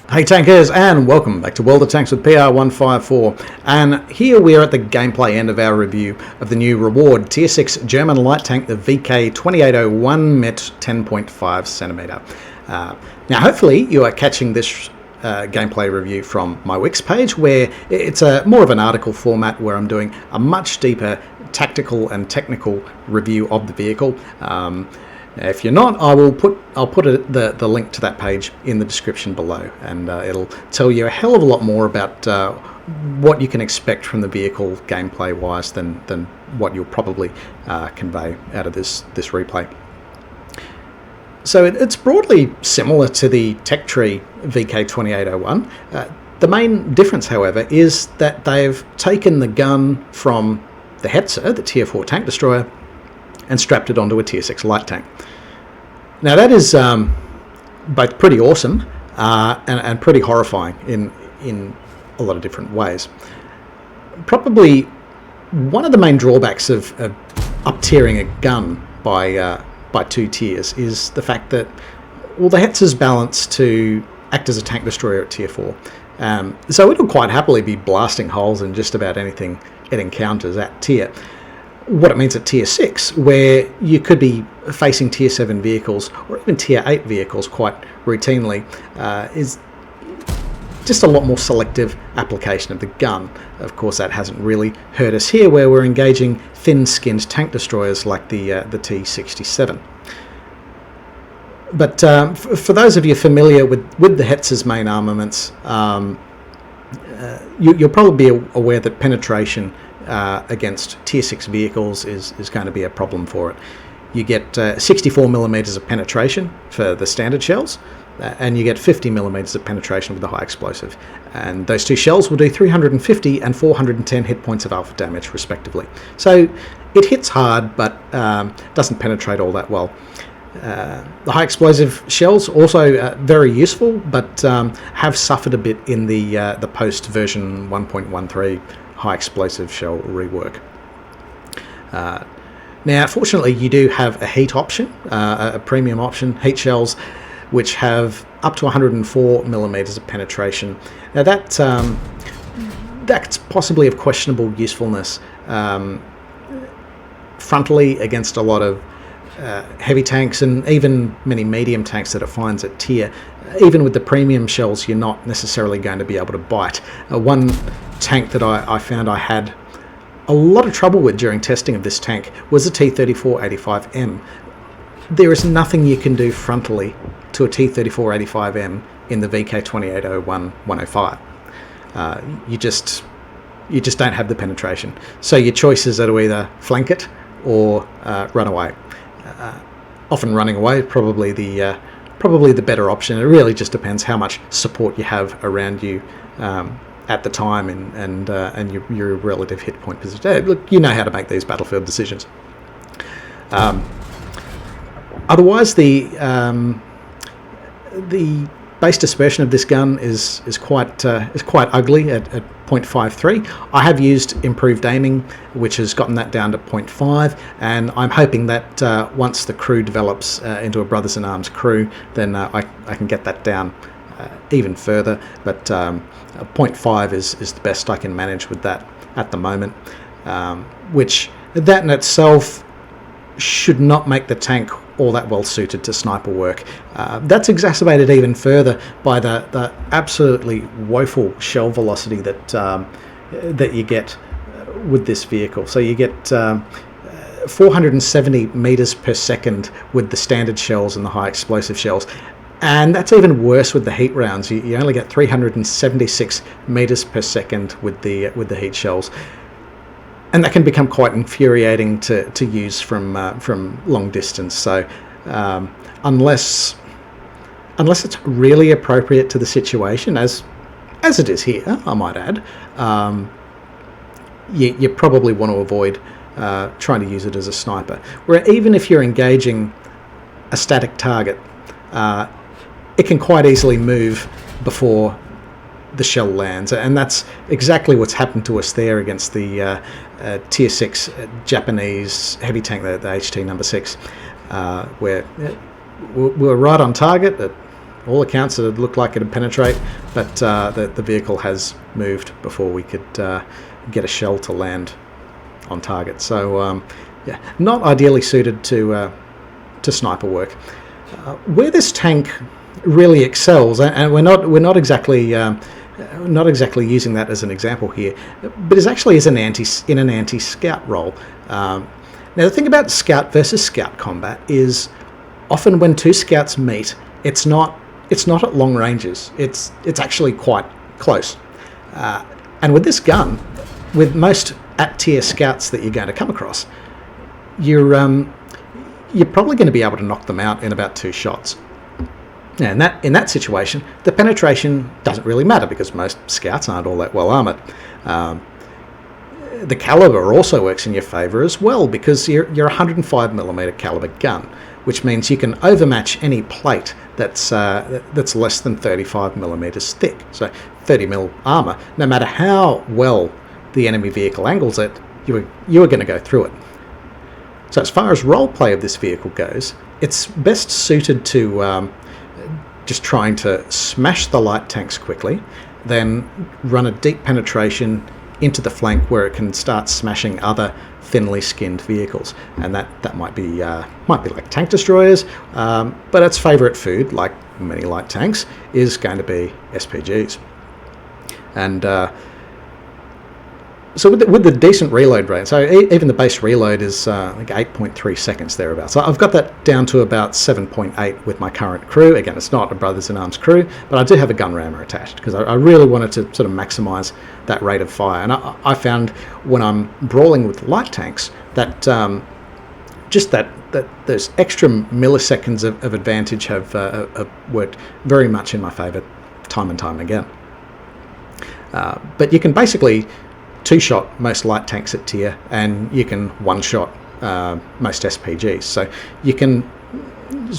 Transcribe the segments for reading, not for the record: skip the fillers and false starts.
Hey tankers, and welcome back to World of Tanks with PR154, and here we are at the gameplay end of our review of the new reward Tier 6 German light tank, the VK2801 met 10.5 centimeter. Now hopefully you are catching this gameplay review from my Wix page, where it's more of an article format where I'm doing a much deeper tactical and technical review of the vehicle. If you're not, I'll put the link to that page in the description below, and it'll tell you a hell of a lot more about what you can expect from the vehicle gameplay wise than what you'll probably convey out of this replay. So it's broadly similar to the tech tree VK2801. The main difference, however, is that they've taken the gun from the Hetzer, the Tier 4 tank destroyer, and strapped it onto a Tier 6 light tank. Now that is both pretty awesome and pretty horrifying in a lot of different ways. Probably one of the main drawbacks of up-tiering a gun by 2 tiers is the fact that, well, the Hetzer's balanced to act as a tank destroyer at Tier 4. So it'll quite happily be blasting holes in just about anything it encounters at tier. What it means at Tier 6, where you could be facing Tier 7 vehicles or even Tier 8 vehicles quite routinely, is just a lot more selective application of the gun. Of course, that hasn't really hurt us here, where we're engaging thin-skinned tank destroyers like the T-67. But for those of you familiar with the Hetzer's main armaments, you'll probably be aware that penetration against Tier 6 vehicles is going to be a problem for it. You get 64 millimeters of penetration for the standard shells, and you get 50 millimeters of penetration with the high explosive. And those two shells will do 350 and 410 hit points of alpha damage, respectively. So it hits hard, but doesn't penetrate all that well. The high explosive shells also very useful, but have suffered a bit in the post version 1.13 high explosive shell rework. Now, fortunately, you do have a heat option, a premium option, heat shells, which have up to 104 millimeters of penetration. Now that's possibly of questionable usefulness frontally against a lot of heavy tanks and even many medium tanks that it finds at tier. Even with the premium shells, you're not necessarily going to be able to bite. One tank that I found I had a lot of trouble with during testing of this tank was a T-3485M. There is nothing you can do frontally to a T-3485M in the VK2801 105. You just don't have the penetration. So your choices are to either flank it or run away. Often running away probably the better option. It really just depends how much support you have around you at the time and your relative hit point position. Look, you know how to make these battlefield decisions. Otherwise, the base dispersion of this gun is quite ugly at 0.53. I have used improved aiming, which has gotten that down to 0.5, and I'm hoping that once the crew develops into a Brothers in Arms crew, then I can get that down even further. But 0.5 is the best I can manage with that at the moment, which that in itself should not make the tank all that well suited to sniper work. That's exacerbated even further by the absolutely woeful shell velocity that you get with this vehicle. So you get 470 meters per second with the standard shells and the high explosive shells, and that's even worse with the heat rounds. You only get 376 meters per second with the heat shells. And that can become quite infuriating to use from long distance. So unless it's really appropriate to the situation, as it is here, I might add, you probably want to avoid trying to use it as a sniper. Where even if you're engaging a static target, it can quite easily move before the shell lands, and that's exactly what's happened to us there against the Tier 6 Japanese heavy tank, the HT number 6, where we're right on target at all accounts it looked like it'd penetrate, but the vehicle has moved before we could get a shell to land on target. So yeah, not ideally suited to sniper work. Where this tank really excels, and we're not exactly using that as an example here, but is actually as in an anti-scout role. Now the thing about scout versus scout combat is often when two scouts meet, it's not at long ranges. It's actually quite close. And with this gun, with most at-tier scouts that you're going to come across, you're probably going to be able to knock them out in about 2 shots. Now, in that situation, the penetration doesn't really matter because most scouts aren't all that well armoured. The calibre also works in your favour as well because you're a 105mm calibre gun, which means you can overmatch any plate that's less than 35mm thick. So 30mm armour, no matter how well the enemy vehicle angles it, you are going to go through it. So as far as roleplay of this vehicle goes, it's best suited to just trying to smash the light tanks quickly, then run a deep penetration into the flank where it can start smashing other thinly skinned vehicles, and that might be like tank destroyers, but its favourite food, like many light tanks, is going to be SPGs. And so with the decent reload rate, so even the base reload is like 8.3 seconds thereabouts. So I've got that down to about 7.8 with my current crew. Again, it's not a Brothers in Arms crew, but I do have a gun rammer attached because I really wanted to sort of maximise that rate of fire. And I found when I'm brawling with light tanks that just that those extra milliseconds of advantage have worked very much in my favour time and time again. But you can basically 2-shot most light tanks at tier, and you can 1-shot most SPGs. So you can,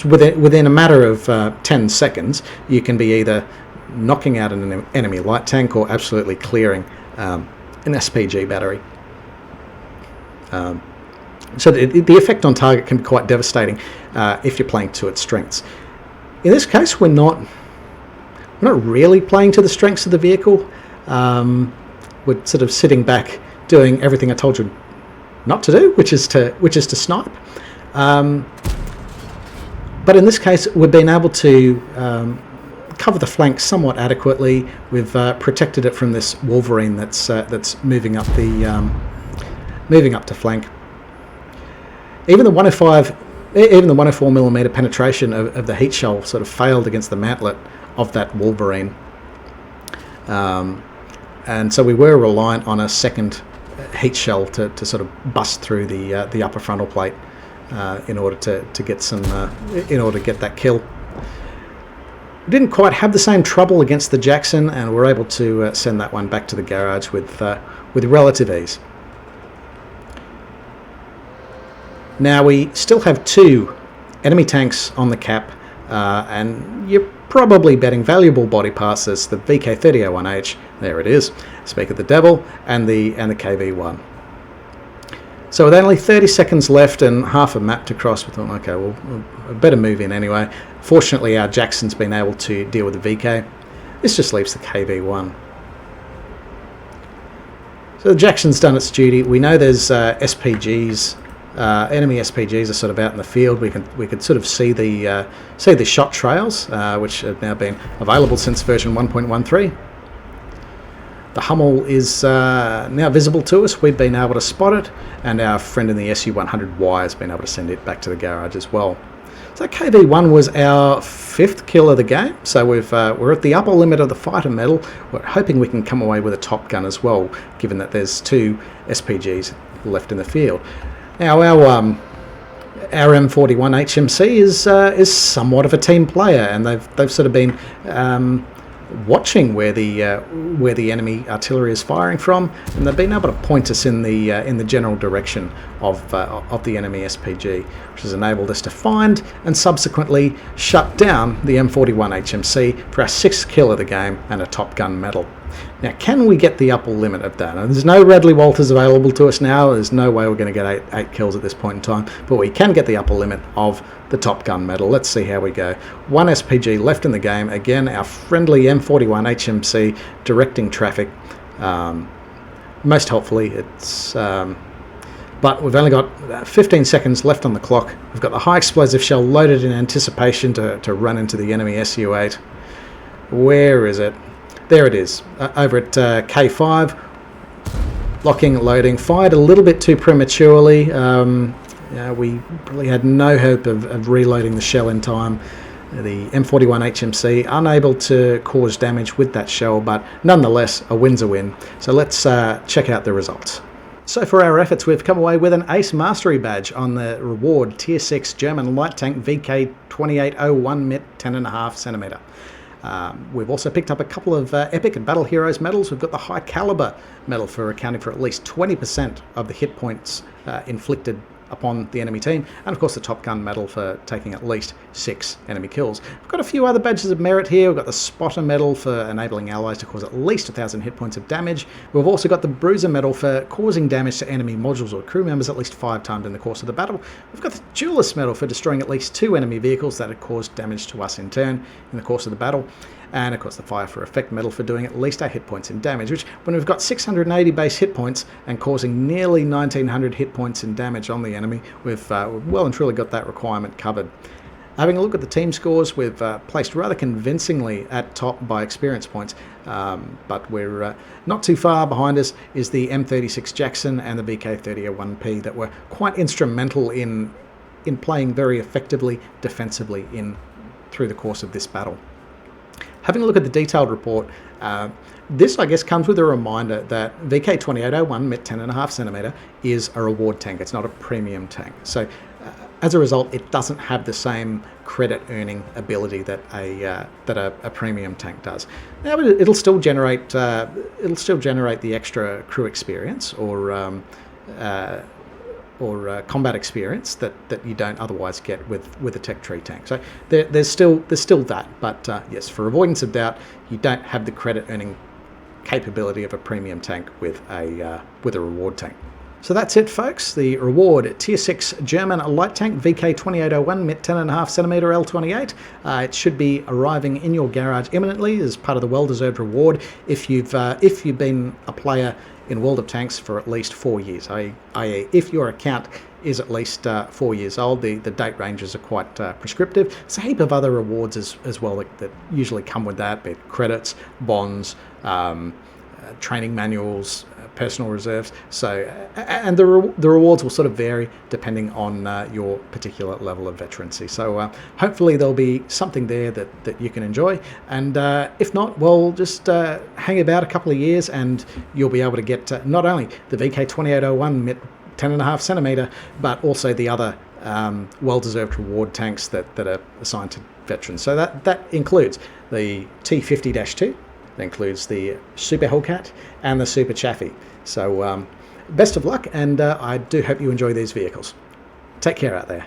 within a matter of 10 seconds, you can be either knocking out an enemy light tank or absolutely clearing an SPG battery. So the effect on target can be quite devastating if you're playing to its strengths. In this case, we're not really playing to the strengths of the vehicle. We're sort of sitting back doing everything I told you not to do, which is to snipe. But in this case, we've been able to cover the flank somewhat adequately. We've protected it from this Wolverine that's moving up to flank. Even the 104mm penetration of the heat shell sort of failed against the mantlet of that Wolverine. And so we were reliant on a second heat shell to sort of bust through the upper frontal plate in order to get that kill. We didn't quite have the same trouble against the Jackson, and we're able to send that one back to the garage with relative ease. Now we still have 2 enemy tanks on the cap, and you're probably betting valuable body parts as the VK3001H, there it is, speak of the devil, and the KV1. So with only 30 seconds left and half a map to cross, we thought, okay, well, I better move in anyway. Fortunately, our Jackson's been able to deal with the VK. This just leaves the KV1. So the Jackson's done its duty. We know there's SPGs. Enemy SPGs are sort of out in the field. We could sort of see the shot trails, which have now been available since version 1.13. The Hummel is now visible to us. We've been able to spot it, and our friend in the SU-100Y has been able to send it back to the garage as well. So KV-1 was our 5th kill of the game. So we're at the upper limit of the fighter medal. We're hoping we can come away with a top gun as well, given that there's 2 SPGs left in the field. Now our M41 HMC is somewhat of a team player, and they've sort of been watching where the enemy artillery is firing from, and they've been able to point us in the general direction of the enemy SPG, which has enabled us to find and subsequently shut down the M41 HMC for our 6th kill of the game and a Top Gun medal. Now, can we get the upper limit of that? Now, there's no Radley Walters available to us now. There's no way we're going to get eight kills at this point in time, but we can get the upper limit of the Top Gun medal. Let's see how we go. 1 SPG left in the game. Again, our friendly M41 HMC directing traffic. Most helpfully, it's... but we've only got 15 seconds left on the clock. We've got the high explosive shell loaded in anticipation to run into the enemy Su-8. Where is it? There it is, over at K5. Locking, loading. Fired a little bit too prematurely. We really had no hope of reloading the shell in time. The M41 HMC unable to cause damage with that shell, but nonetheless, a win's a win. So let's check out the results. So for our efforts, we've come away with an Ace Mastery badge on the reward Tier 6 German Light Tank VK2801 MIT 10.5 centimeter. We've also picked up a couple of Epic and Battle Heroes medals. We've got the High Calibre medal for accounting for at least 20% of the hit points inflicted upon the enemy team, and of course the Top Gun medal for taking at least 6 enemy kills. We've got a few other badges of merit here. We've got the Spotter medal for enabling allies to cause at least 1,000 hit points of damage. We've also got the Bruiser medal for causing damage to enemy modules or crew members at least 5 times in the course of the battle. We've got the Duelist medal for destroying at least 2 enemy vehicles that had caused damage to us in turn in the course of the battle. And of course the Fire for Effect medal for doing at least 8 hit points in damage, which when we've got 680 base hit points and causing nearly 1900 hit points in damage on the enemy, we've well and truly got that requirement covered. Having a look at the team scores, we've placed rather convincingly at top by experience points, but we're not too far behind us is the M36 Jackson and the VK3001P that were quite instrumental in playing very effectively defensively through the course of this battle. Having a look at the detailed report, this I guess comes with a reminder that VK2801 MIT 10.5 centimeter is a reward tank. It's not a premium tank. So as a result, it doesn't have the same credit earning ability that a premium tank does. Now, but it'll still generate the extra crew experience or combat experience that you don't otherwise get with a tech tree tank. So there's still that, but yes, for avoidance of doubt, you don't have the credit earning capability of a premium tank with a reward tank. So that's it, folks. The reward Tier 6 German Light Tank VK2801 MIT 10.5 centimeter L28. It should be arriving in your garage imminently as part of the well-deserved reward if you've been a player in World of Tanks for at least 4 years, i.e. if your account is at least 4 years old. The date ranges are quite prescriptive. There's a heap of other rewards as well that usually come with that, be it credits, bonds, training manuals, personal reserves. So, and the rewards will sort of vary depending on your particular level of veterancy. So hopefully there'll be something there that you can enjoy. And if not, well, just hang about a couple of years and you'll be able to get not only the VK2801 MIT 10.5 centimeter, but also the other well-deserved reward tanks that are assigned to veterans. So that includes the T50-2, that includes the Super Hellcat and the Super Chaffee. So best of luck, and I do hope you enjoy these vehicles. Take care out there.